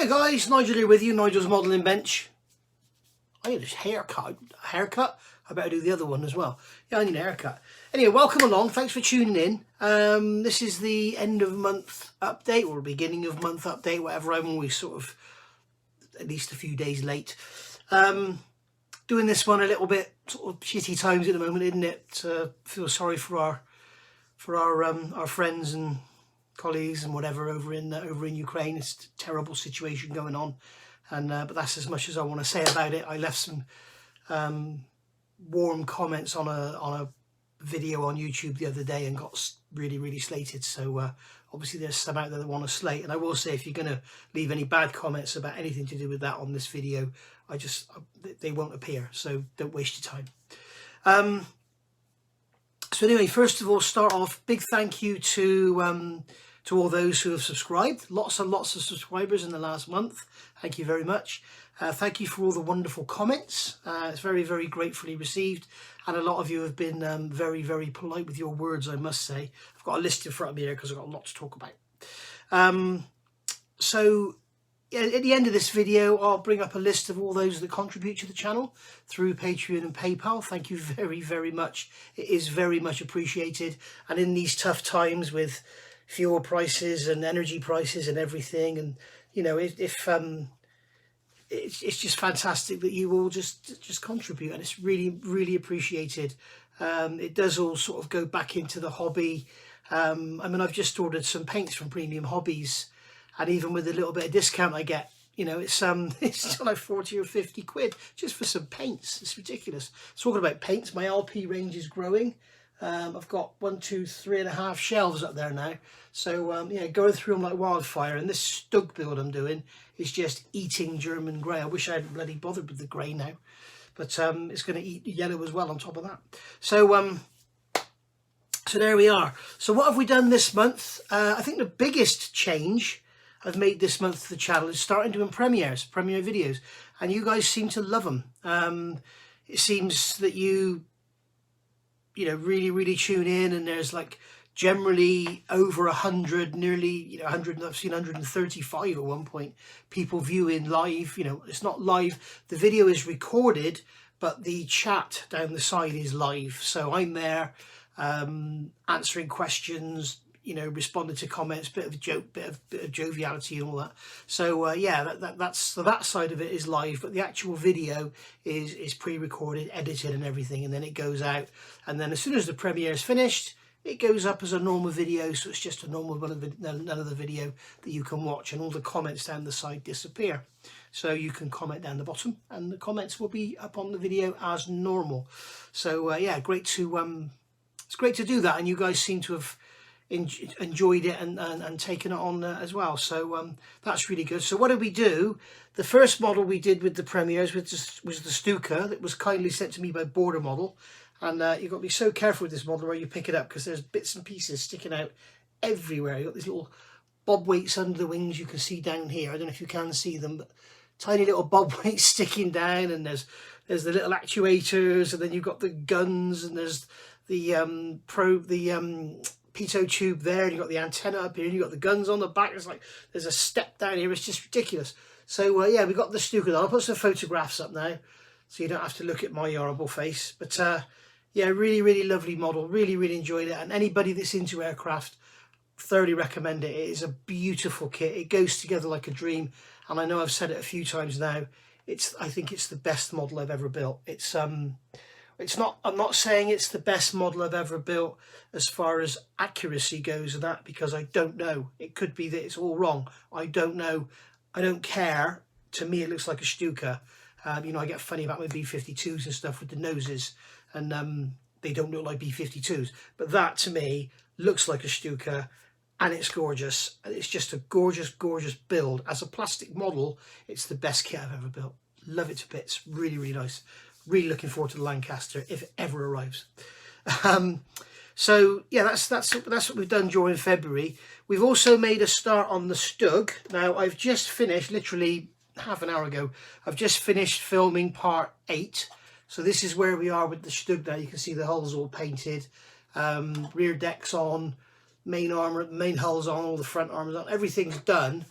Hi guys, Nigel here with you, Nigel's Modelling Bench. I need a haircut. I better do the other one as well. Yeah, I need a haircut. Anyway, welcome along, thanks for tuning in. This is the end of month update, or beginning of month update, whatever. I'm always sort of at least a few days late. Doing this one a little bit sort of shitty times at the moment, isn't it? Feel sorry for our friends and colleagues and whatever over in Ukraine. It's a terrible situation going on, and but that's as much as I want to say about it. I left some warm comments on a video on YouTube the other day and got really slated. So obviously there's some out there that want to slate, and I will say, if you're going to leave any bad comments about anything to do with that on this video, they won't appear, so don't waste your time. So anyway, first of all, start off, big thank you to all those who have subscribed. Lots and lots of subscribers in the last month. Thank you very much. Thank you for all the wonderful comments. It's very gratefully received, and a lot of you have been very polite with your words, I must say. I've got a list in front of me here because I've got a lot to talk about. So yeah, at the end of this video, I'll bring up a list of all those that contribute to the channel through Patreon and PayPal. Thank you very much. It is very much appreciated. And in these tough times with fuel prices and energy prices and everything, and you know, it's just fantastic that you all just contribute, and it's really appreciated. It does all sort of go back into the hobby. I mean, I've just ordered some paints from Premium Hobbies, and even with a little bit of discount I get, you know, it's still like 40 or 50 quid just for some paints. It's ridiculous. Talking about paints, my LP range is growing. I've got 1, 2, 3.5 shelves up there now. So yeah, going through them like wildfire. And this STUG build I'm doing is just eating German grey. I wish I hadn't bloody bothered with the grey now, but it's going to eat yellow as well on top of that. So so there we are. So what have we done this month? I think the biggest change I've made this month to the channel is starting doing premiere videos, and you guys seem to love them. It seems that you know, really tune in, and there's like generally over 100, nearly, you know, 100. I've seen 135 at one point, people viewing live. You know, it's not live, the video is recorded, but the chat down the side is live. So I'm there answering questions, you know, responding to comments, bit of a joke, bit of joviality and all that. So yeah, that's that side of it is live, but the actual video is pre-recorded, edited and everything, and then it goes out, and then as soon as the premiere is finished, it goes up as a normal video. So it's just a normal another video that you can watch, and all the comments down the side disappear. So you can comment down the bottom, and the comments will be up on the video as normal. So yeah, great to it's great to do that, and you guys seem to have enjoyed it and taken it on as well. So that's really good. So what did we do? The first model we did with the premieres was the STUG that was kindly sent to me by Border Model. And you've got to be so careful with this model where you pick it up, because there's bits and pieces sticking out everywhere. You've got these little bob weights under the wings you can see down here. I don't know if you can see them, but tiny little bob weights sticking down, and there's the little actuators, and then you've got the guns, and there's the pitot tube there, and you've got the antenna up here, and you've got the guns on the back. It's like there's a step down here. It's just ridiculous. So yeah, we got the STUG on. I'll put some photographs up now so you don't have to look at my horrible face. But yeah, really lovely model. Really enjoyed it, and anybody that's into aircraft, thoroughly recommend it. It is a beautiful kit. It goes together like a dream, and I know I've said it a few times now. I think it's the best model I've ever built. I'm not saying it's the best model I've ever built as far as accuracy goes and that, because I don't know. It could be that it's all wrong. I don't know. I don't care. To me, it looks like a STUG. You know, I get funny about my B-52s and stuff with the noses, and they don't look like B-52s. But that, to me, looks like a STUG, and it's gorgeous. It's just a gorgeous build. As a plastic model, it's the best kit I've ever built. Love it to bits. Really nice. Really looking forward to the Lancaster if it ever arrives. So yeah, that's what we've done during February. We've also made a start on the STUG. Now I've just finished, literally half an hour ago, I've just finished filming part 8. So this is where we are with the STUG now. You can see the hulls all painted, rear decks on, main armour, main hulls on, all the front armours on, everything's done.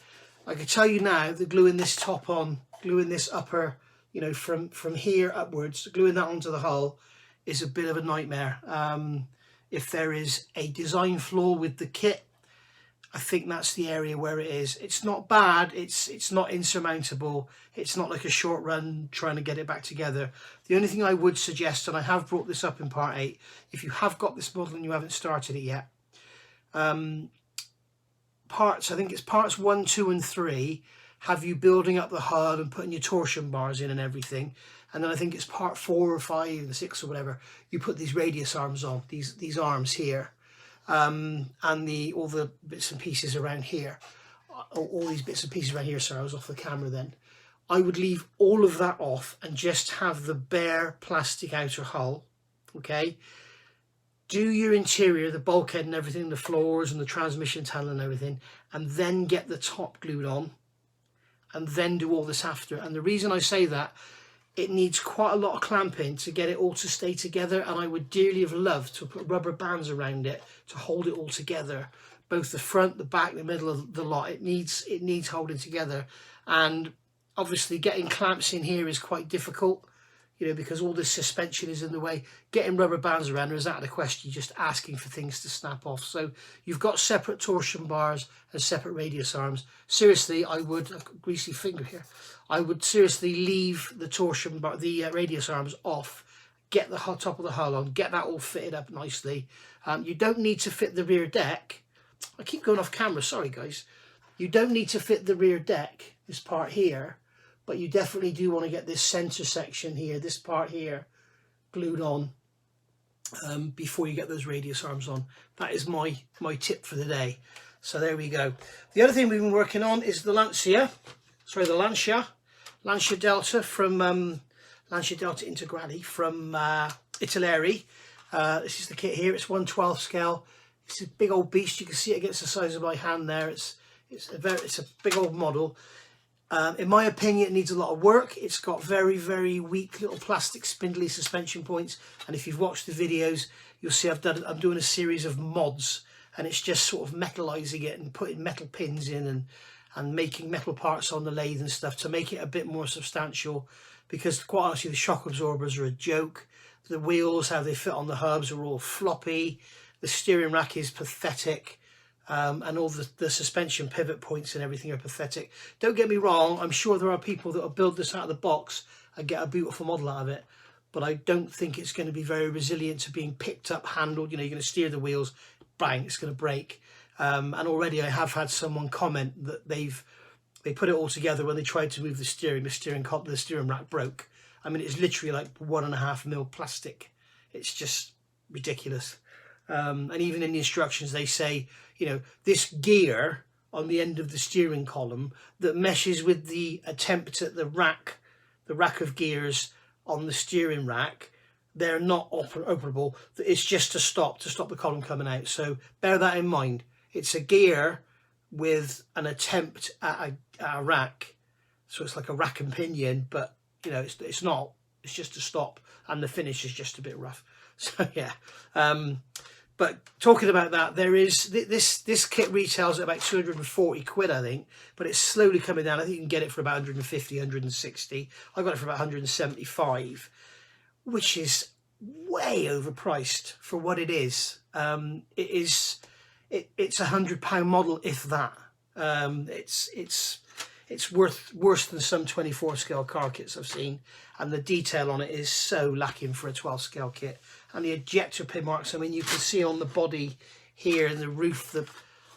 I can tell you now that gluing this top on, gluing this upper, you know, from here upwards, gluing that onto the hull is a bit of a nightmare. If there is a design flaw with the kit, I think that's the area where it is. It's not bad, it's not insurmountable, it's not like a short run trying to get it back together. The only thing I would suggest, and I have brought this up in part 8, if you have got this model and you haven't started it yet, parts, I think it's parts 1, 2 and 3 have you building up the hull and putting your torsion bars in and everything, and then I think it's part 4 or 5 and 6 or whatever, you put these radius arms on, these arms here. And all the bits and pieces around here, all these bits and pieces around here. Sorry, I was off the camera then. I would leave all of that off and just have the bare plastic outer hull. Okay, do your interior, the bulkhead and everything, the floors and the transmission tunnel and everything, and then get the top glued on, and then do all this after. And the reason I say that, it needs quite a lot of clamping to get it all to stay together, and I would dearly have loved to put rubber bands around it to hold it all together, both the front, the back, the middle of the lot. It needs holding together, and obviously getting clamps in here is quite difficult, you know, because all this suspension is in the way. Getting rubber bands around is out of the question, just asking for things to snap off. So you've got separate torsion bars and separate radius arms. Seriously, I would, a greasy finger here, I would seriously leave the torsion bar, the radius arms off, get the top of the hull on, get that all fitted up nicely. You don't need to fit the rear deck. I keep going off camera, sorry guys. You don't need to fit the rear deck, this part here, but you definitely do want to get this center section here, this part here, glued on before you get those radius arms on. That is my tip for the day. So there we go. The other thing we've been working on is the Lancia Delta from Lancia Delta Integrale from Italeri. This is the kit here. It's 1/12 scale. It's a big old beast. You can see it against the size of my hand there. It's a big old model. In my opinion, it needs a lot of work. It's got very, very weak little plastic spindly suspension points. And if you've watched the videos, you'll see I'm doing a series of mods, and it's just sort of metallizing it and putting metal pins in and making metal parts on the lathe and stuff to make it a bit more substantial, because quite honestly the shock absorbers are a joke. The wheels, how they fit on the hubs, are all floppy. The steering rack is pathetic, and all the suspension pivot points and everything are pathetic. Don't get me wrong, I'm sure there are people that will build this out of the box and get a beautiful model out of it, but I don't think it's going to be very resilient to being picked up, handled. You know, you're going to steer the wheels, bang, it's going to break. And already I have had someone comment that they put it all together when they tried to move the steering rack broke. I mean, it's literally like 1.5 mil plastic. It's just ridiculous. And even in the instructions they say, you know, this gear on the end of the steering column that meshes with the attempt at the rack of gears on the steering rack, they're not operable. It's just to stop the column coming out. So bear that in mind. It's a gear with an attempt at a rack, so it's like a rack and pinion, but you know, it's not. It's just to stop, and the finish is just a bit rough. So yeah. But talking about that, there is this kit retails at about 240 quid, I think, but it's slowly coming down. I think you can get it for about 150, 160. I got it for about 175, which is way overpriced for what it is. It's a £100 model, if that. It's worse than some 24 scale car kits I've seen, and the detail on it is so lacking for a 12 scale kit. And the ejector pin marks, I mean, you can see on the body here and the roof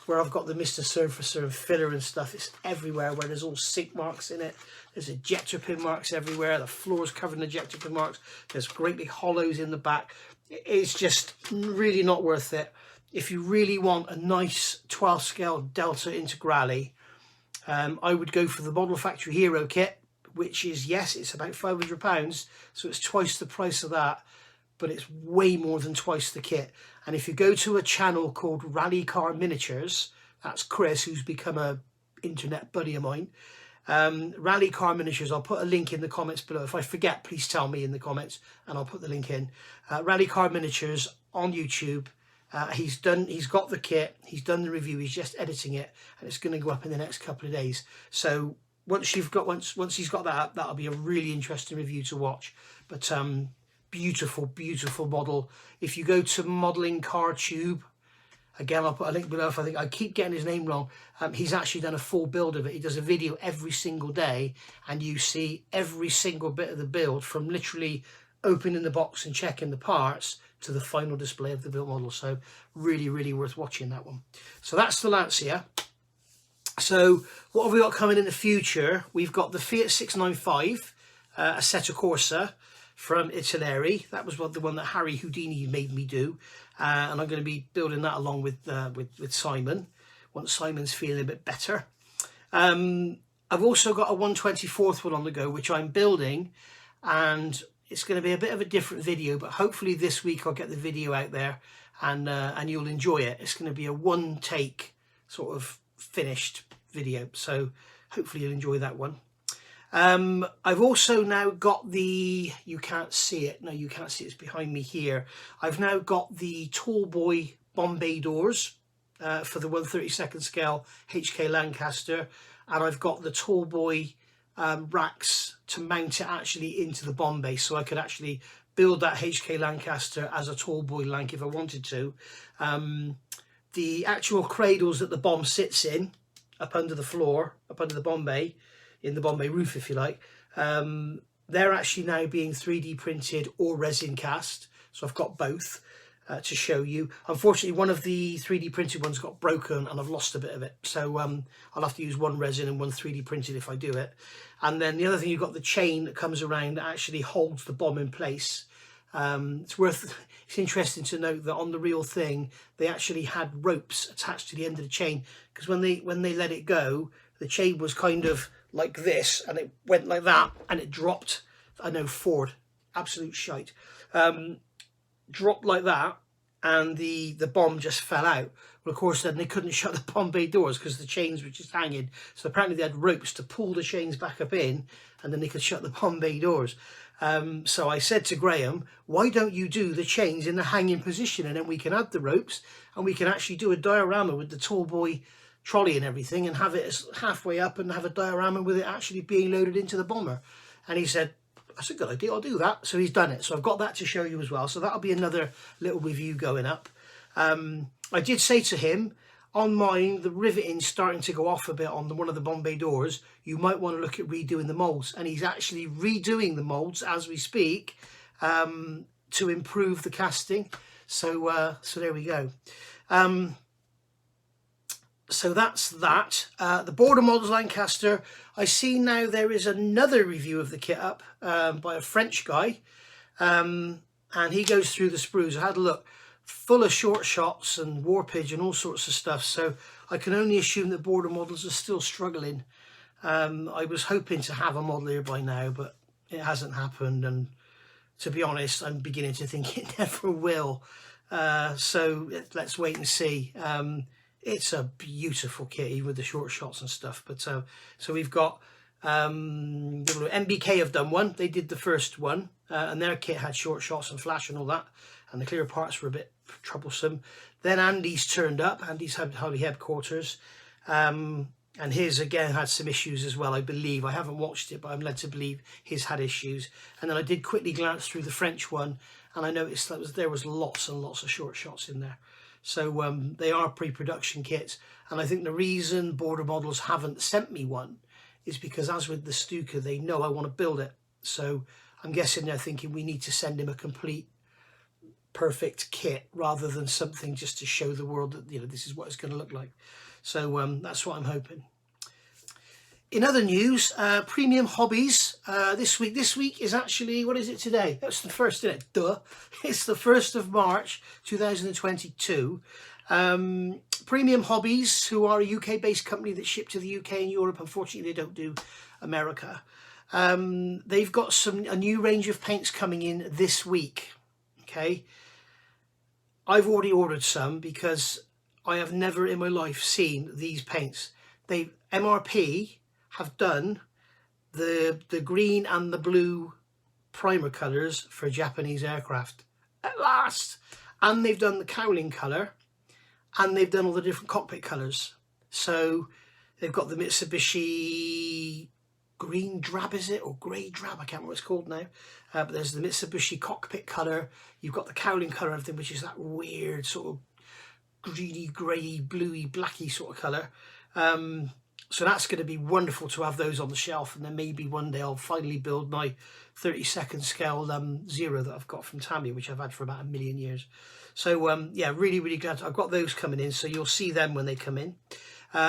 where I've got the Mr. Surfacer and filler and stuff, it's everywhere where there's all sink marks in it. There's ejector pin marks everywhere. The floor's covered in ejector pin marks. There's great big hollows in the back. It's just really not worth it. If you really want a nice 12 scale Delta Integrale, I would go for the Model Factory Hero kit, which is, yes, it's about £500, so it's twice the price of that, but it's way more than twice the kit. And if you go to a channel called Rally Car Miniatures, that's Chris, who's become a internet buddy of mine. Rally Car Miniatures, I'll put a link in the comments below. If I forget, please tell me in the comments and I'll put the link in. Rally Car Miniatures on YouTube. He's got the kit, he's done the review, he's just editing it, and it's going to go up in the next couple of days. So once he's got that up, that'll be a really interesting review to watch. But beautiful model. If you go to Modeling Car Tube, again, I'll put a link below if I keep getting his name wrong. He's actually done a full build of it. He does a video every single day, and you see every single bit of the build, from literally opening the box and checking the parts to the final display of the built model. So really worth watching that one. So that's the Lancia. So what have we got coming in the future? We've got the Fiat 695, Assetto Corsa from Italeri. That was the one that Harry Houdini made me do, and I'm going to be building that along with Simon once Simon's feeling a bit better. I've also got a 1/24 one on the go, which I'm building, and it's going to be a bit of a different video, but hopefully this week I'll get the video out there, and you'll enjoy it. It's going to be a one take sort of finished video, so hopefully you'll enjoy that one. I've also now got the, you can't see it, no you can't see it, it's behind me here. I've now got the Tallboy Bombay doors for the 1/32 scale HK Lancaster, and I've got the Tallboy racks to mount it actually into the Bombay, so I could actually build that HK Lancaster as a Tallboy Lanc if I wanted to. The actual cradles that the bomb sits in, up under the floor, up under the Bombay, in the Bombay roof if you like, they're actually now being 3D printed or resin cast, so I've got both to show you. Unfortunately, one of the 3D printed ones got broken and I've lost a bit of it, so I'll have to use one resin and one 3D printed if I do it. And then the other thing, you've got the chain that comes around that actually holds the bomb in place. It's interesting to note that on the real thing they actually had ropes attached to the end of the chain, because when they let it go, the chain was kind of like this and it went like that and it dropped. I know, Ford, absolute shite. Dropped like that, and the bomb just fell out. Well, of course, then they couldn't shut the Bombay doors because the chains were just hanging. So apparently they had ropes to pull the chains back up in, and then they could shut the Bombay doors. So I said to Graham, why don't you do the chains in the hanging position, and then we can add the ropes and we can actually do a diorama with the Tallboy trolley and everything, and have it as halfway up and have a diorama with it actually being loaded into the bomber. And he said, that's a good idea, I'll do that. So he's done it. So I've got that to show you as well. So that'll be another little review going up. I did say to him, on mine, the riveting's starting to go off a bit on one of the Bombay doors. You might want to look at redoing the moulds. And he's actually redoing the moulds as we speak to improve the casting. So there we go. So that's that. The Border Models Lancaster. I see now there is another review of the kit up by a French guy, and he goes through the sprues. I had a look, full of short shots and warpage and all sorts of stuff. So I can only assume that Border Models are still struggling. I was hoping to have a model here by now, but it hasn't happened. And to be honest, I'm beginning to think it never will. So let's wait and see. It's a beautiful kit, even with the short shots and stuff. But so we've got MBK have done one. They did the first one, and their kit had short shots and flash and all that, and the clear parts were a bit troublesome. Then Andy's turned up. Andy's Harley headquarters, and his again had some issues as well, I believe. I haven't watched it, but I'm led to believe his had issues. And then I did quickly glance through the French one, and I noticed that there was lots and lots of short shots in there. So they are pre-production kits, and I think the reason Border Models haven't sent me one is because, as with the STUG, they know I want to build it. So I'm guessing they're thinking we need to send him a complete perfect kit rather than something just to show the world that, you know, this is what it's going to look like. So that's what I'm hoping. In other news, Premium Hobbies this week is actually, what is it today? That's the 1st, isn't it? Duh. It's the 1st of March 2022. Premium Hobbies, who are a UK-based company that ship to the UK and Europe, unfortunately they don't do America. They've got a new range of paints coming in this week. Okay, I've already ordered some because I have never in my life seen these paints. MRP have done the green and the blue primer colours for Japanese aircraft at last, and they've done the cowling colour, and they've done all the different cockpit colours. So they've got the Mitsubishi green drab, is it, or grey drab, I can't remember what it's called now, but there's the Mitsubishi cockpit colour, you've got the cowling colour and everything, which is that weird sort of greeny, grey, bluey, blacky sort of colour. So that's going to be wonderful to have those on the shelf, and then maybe one day I'll finally build my 32nd scale Zero that I've got from Tammy, which I've had for about 1,000,000 years. So yeah, really glad I've got those coming in, so you'll see them when they come in.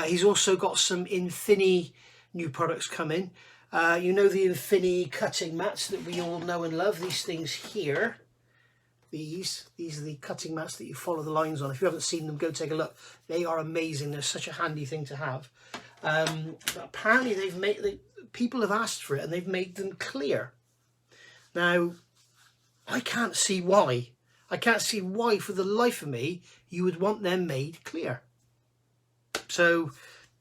He's also got some Infini new products coming. You know the Infini cutting mats that we all know and love, these things here. These are the cutting mats that you follow the lines on. If you haven't seen them, go take a look. They are amazing. They're such a handy thing to have. But apparently people have asked for it, and they've made them clear. Now, I can't see why. I can't see why for the life of me you would want them made clear. So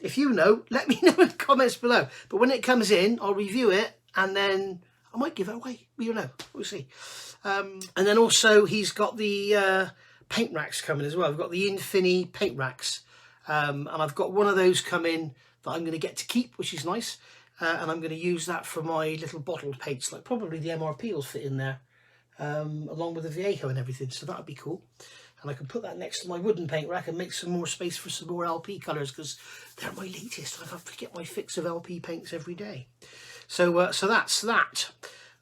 if you know, let me know in the comments below. But when it comes in, I'll review it, and then I might give it away. We don't know. We'll see. And then also he's got the paint racks coming as well. I've got the Infini paint racks, and I've got one of those coming that I'm going to get to keep, which is nice. And I'm going to use that for my little bottled paints, like probably the MRP will fit in there, along with the Viejo and everything. So that would be cool. And I can put that next to my wooden paint rack and make some more space for some more LP colours, because they're my latest. I have to get my fix of LP paints every day. So so that's that.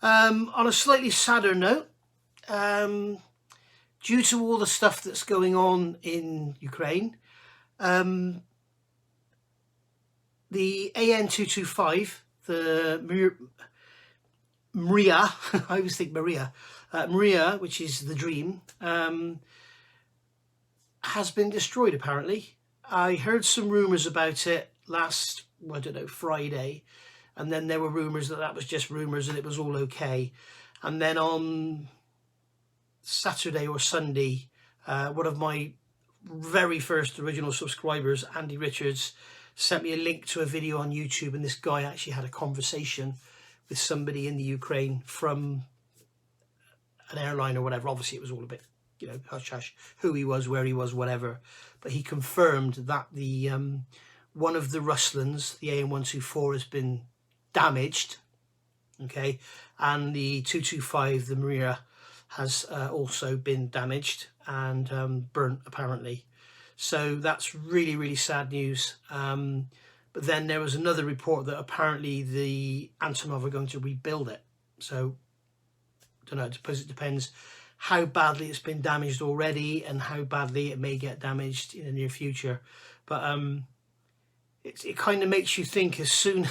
On a slightly sadder note, due to all the stuff that's going on in Ukraine, the AN225, the Mriya, I always think Mriya, Mriya, which is the Dream, has been destroyed apparently. I heard some rumours about it last, I don't know, Friday, and then there were rumours that that was just rumours and it was all okay. And then on Saturday or Sunday, one of my very first original subscribers, Andy Richards, sent me a link to a video on YouTube, and this guy actually had a conversation with somebody in the Ukraine from an airline or whatever. Obviously it was all a bit, you know, hush hush, who he was, where he was, whatever, but he confirmed that the one of the Rustlins, the AN124, has been damaged, okay, and the 225, the Mriya, has also been damaged and burnt apparently. So that's really sad news. But then there was another report that apparently the Antonov are going to rebuild it. So I don't know, I suppose it depends how badly it's been damaged already and how badly it may get damaged in the near future. But it kind of makes you think, as soon,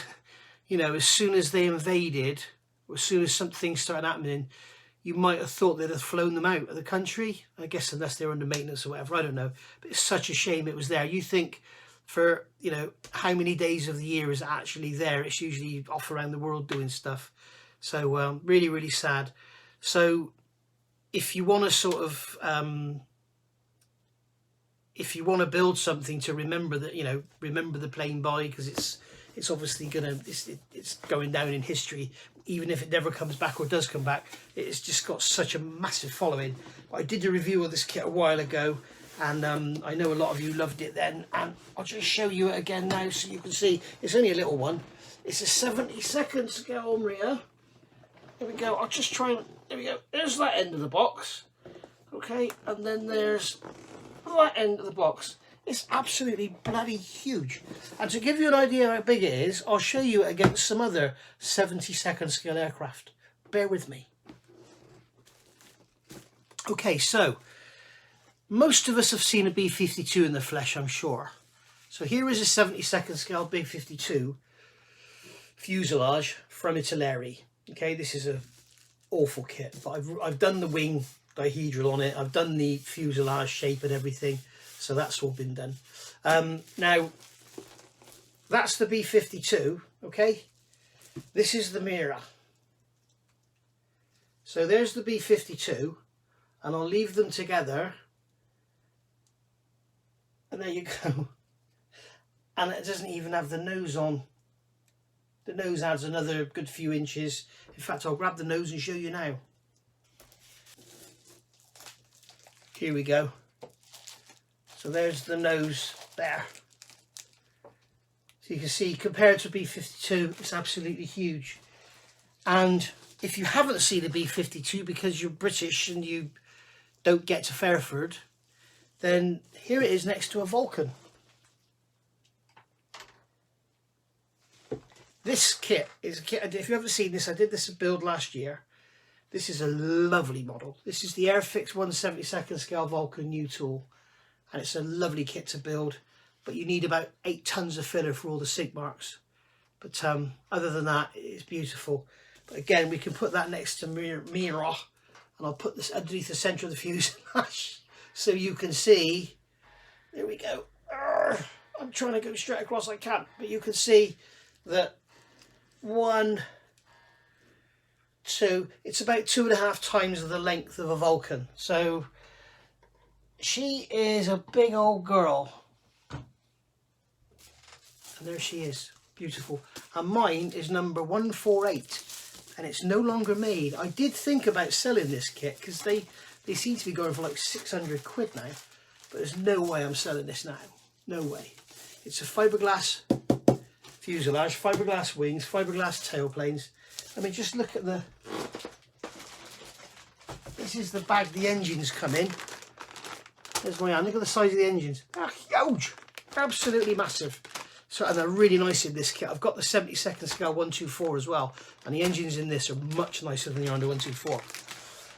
you know, as soon as they invaded, or as soon as something started happening, you might have thought they'd have flown them out of the country. I guess unless they're under maintenance or whatever, I don't know. But it's such a shame it was there. You think for, you know, how many days of the year is it actually there? It's usually off around the world doing stuff. So really sad. So if you want to sort of, if you want to build something to remember that, you know, remember the plane by, because it's obviously it's going down in history, even if it never comes back or does come back. It's just got such a massive following. I did a review of this kit a while ago, and I know a lot of you loved it then, and I'll just show you it again now so you can see. It's only a little one. It's a 72nd scale Mriya. There we go. I'll just try and, there we go. There's that end of the box, okay, and then there's that end of the box. It's absolutely bloody huge. And to give you an idea how big it is, I'll show you it against some other 72nd scale aircraft. Bear with me. Okay, so most of us have seen a B-52 in the flesh, I'm sure. So here is a 72nd scale B-52 fuselage from Italy. Okay, this is an awful kit, but I've done the wing dihedral on it. I've done the fuselage shape and everything. So that's all been done. Now, that's the B-52, okay? This is the Mriya. So there's the B-52, and I'll leave them together. And there you go. And it doesn't even have the nose on. The nose adds another good few inches. In fact, I'll grab the nose and show you now. here we go. So there's the nose there. So you can see, compared to B52, it's absolutely huge. And if you haven't seen a B52 because you're British and you don't get to Fairford, then here it is next to a Vulcan. This kit is a kit, if you haven't seen this, I did this build last year. This is a lovely model. This is the Airfix 1/72 scale Vulcan new tool. And it's a lovely kit to build, but you need about 8 tons of filler for all the sink marks. But other than that, it's beautiful. But again, we can put that next to Mriya, and I'll put this underneath the centre of the fuselage so you can see. There we go. I'm trying to go straight across, I can't, but you can see that 1, 2, it's about 2.5 times the length of a Vulcan. So she is a big old girl. And there she is, beautiful. And mine is number 148, and it's no longer made. I did think about selling this kit because they seem to be going for like 600 quid now, but there's no way I'm selling this now. No way. It's a fiberglass fuselage, fiberglass wings, fiberglass tailplanes. I mean, just look at the, this is the bag the engines come in. There's my hand, look at the size of the engines. They're huge, absolutely massive. So, and they're really nice in this kit. I've got the 72nd scale 124 as well, and the engines in this are much nicer than the under 124.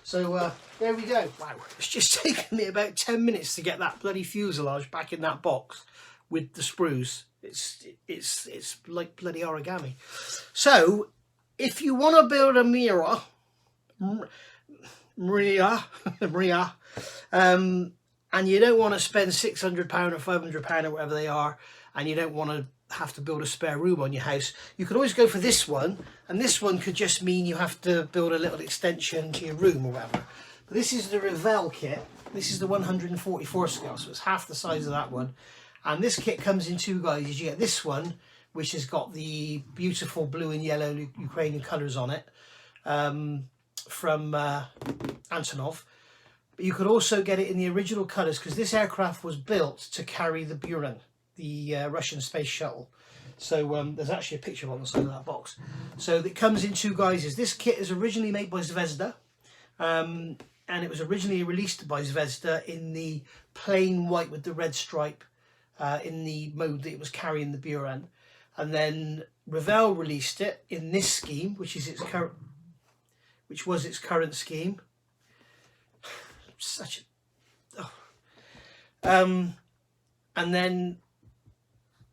So there we go. Wow, it's just taken me about 10 minutes to get that bloody fuselage back in that box with the sprues. It's like bloody origami. So if you want to build a Mriya, and you don't want to spend £600 or £500 or whatever they are, and you don't want to have to build a spare room on your house, you could always go for this one, and this one could just mean you have to build a little extension to your room or whatever. But this is the Revell kit. This is the 144 scale, so it's half the size of that one. And this kit comes in 2 guises. You get this one, which has got the beautiful blue and yellow Ukrainian colours on it, from Antonov. But you could also get it in the original colours, because this aircraft was built to carry the Buran, the Russian space shuttle. So there's actually a picture on the side of that box. So it comes in 2 guises. This kit is originally made by Zvezda, and it was originally released by Zvezda in the plain white with the red stripe, in the mode that it was carrying the Buran. And then Revell released it in this scheme, which was its current scheme. Such a and then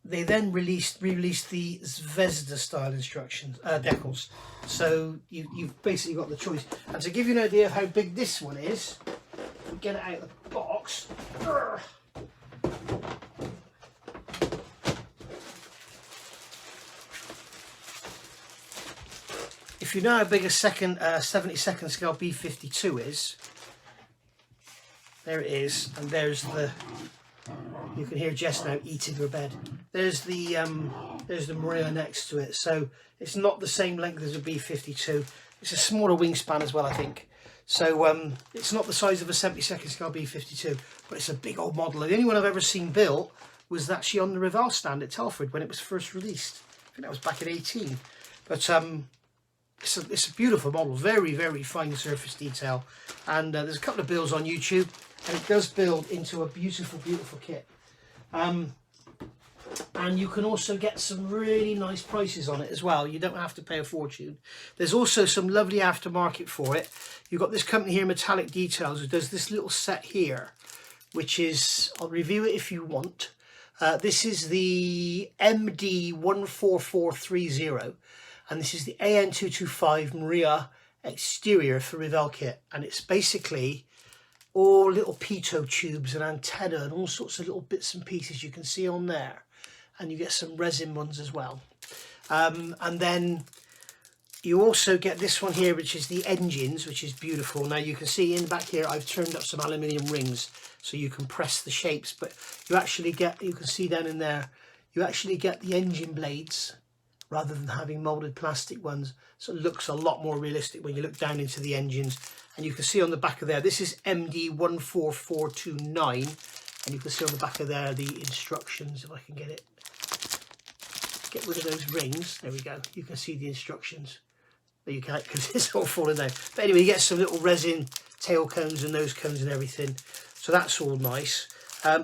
they re-released the Zvezda style instructions decals. So you've basically got the choice. And to give you an idea of how big this one is, we get it out of the box. If you know how big a 72nd scale B52 is, there it is, and there's the, you can hear Jess now eating her bed. There's the Mriya next to it. So it's not the same length as a B52. It's a smaller wingspan as well, I think. So it's not the size of a 72nd scale B52, but it's a big old model. And the only one I've ever seen built was actually on the Revell stand at Telford when it was first released. I think that was back in 18. But it's a beautiful model, very, very fine surface detail. And there's a couple of builds on YouTube, and it does build into a beautiful, beautiful kit. And you can also get some really nice prices on it as well. You don't have to pay a fortune. There's also some lovely aftermarket for it. You've got this company here, Metallic Details, who does this little set here, which is, I'll review it if you want. This is the MD 14430, and this is the AN225 Mriya exterior for Revell kit. And it's basically all little pitot tubes and antenna and all sorts of little bits and pieces you can see on there. And you get some resin ones as well. And then you also get this one here, which is the engines, which is beautiful. Now you can see in the back here, I've turned up some aluminium rings so you can press the shapes, but you actually get, you can see down in there, you actually get the engine blades rather than having moulded plastic ones. So it looks a lot more realistic when you look down into the engines. And you can see on the back of there, this is MD14429, and you can see on the back of there the instructions, if I can get rid of those rings. There we go. You can see the instructions. But you can't because it's all falling down. But anyway, you get some little resin tail cones and nose cones and everything. So that's all nice.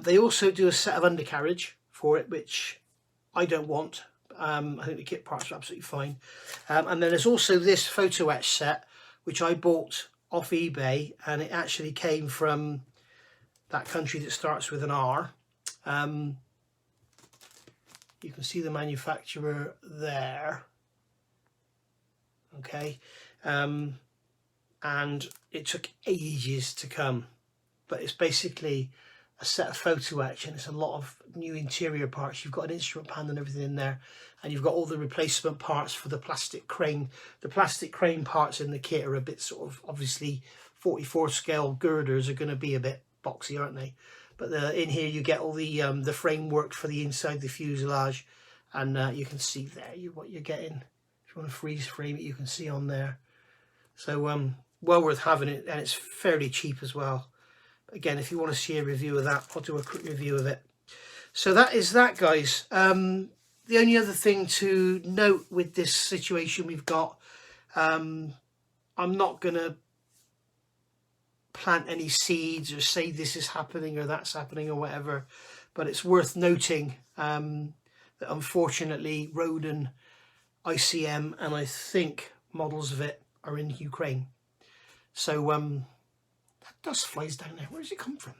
They also do a set of undercarriage for it, which I don't want. I think the kit parts are absolutely fine. And then there's also this photo etch set, which I bought off eBay, and it actually came from that country that starts with an R. You can see the manufacturer there. Okay, and it took ages to come, but it's basically a set of photo etch, and it's a lot of new interior parts. You've got an instrument pan and everything in there, and you've got all the replacement parts for the plastic crane. The plastic crane parts in the kit are a bit sort of, obviously 44 scale girders are going to be a bit boxy, aren't they? But in here you get all the framework for the inside, the fuselage, and you can see there what you're getting. If you want to freeze frame it, you can see on there. So well worth having it, and it's fairly cheap as well. Again, if you want to see a review of that, I'll do a quick review of it. So that is that, guys. The only other thing to note with this situation we've got, I'm not going to plant any seeds or say this is happening or that's happening or whatever, but it's worth noting that unfortunately Rodin, ICM, and I think models of it are in Ukraine. So that dust flies down there. Where does it come from?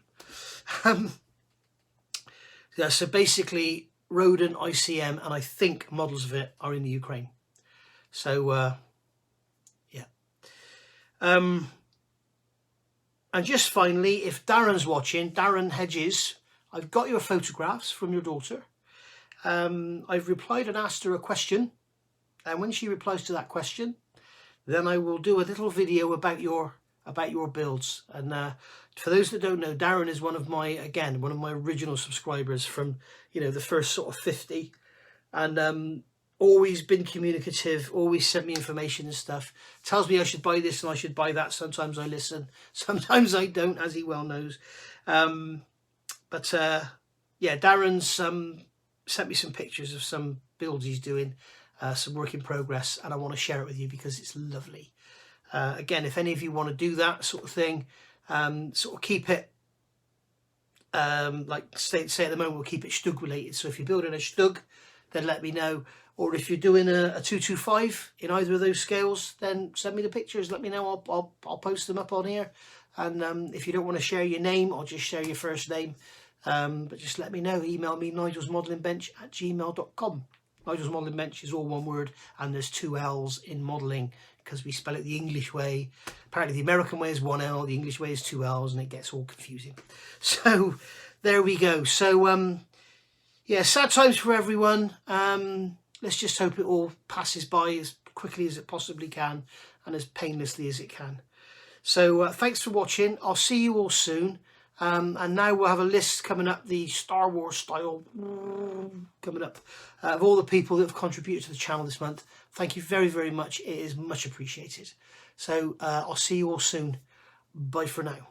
Yeah, so basically Rodin, ICM, and I think models of it are in the Ukraine. So yeah. And just finally, if Darren's watching, Darren Hedges, I've got your photographs from your daughter. I've replied and asked her a question, and when she replies to that question, then I will do a little video about your builds. And for those that don't know, Darren is one of my original subscribers from, you know, the first sort of 50, and always been communicative, always sent me information and stuff, tells me I should buy this and I should buy that. Sometimes I listen, sometimes I don't, as he well knows. But yeah, Darren's sent me some pictures of some builds he's doing, some work in progress, and I want to share it with you because it's lovely. Again, if any of you want to do that sort of thing, sort of keep it, like say at the moment, we'll keep it STUG related. So if you're building a STUG, then let me know. Or if you're doing a 225 in either of those scales, then send me the pictures, let me know, I'll post them up on here. And if you don't want to share your name, I'll just share your first name. But just let me know, email me, nigelsmodelingbench@gmail.com. Nigels Modelling Bench is all one word, and there's 2 L's in modelling because we spell it the English way. Apparently the American way is 1 L, the English way is 2 L's, and it gets all confusing. So there we go. So yeah, sad times for everyone. Let's just hope it all passes by as quickly as it possibly can and as painlessly as it can. So thanks for watching. I'll see you all soon. And now we'll have a list coming up, the Star Wars style coming up, of all the people that have contributed to the channel this month. Thank you very, very much. It is much appreciated. So I'll see you all soon. Bye for now.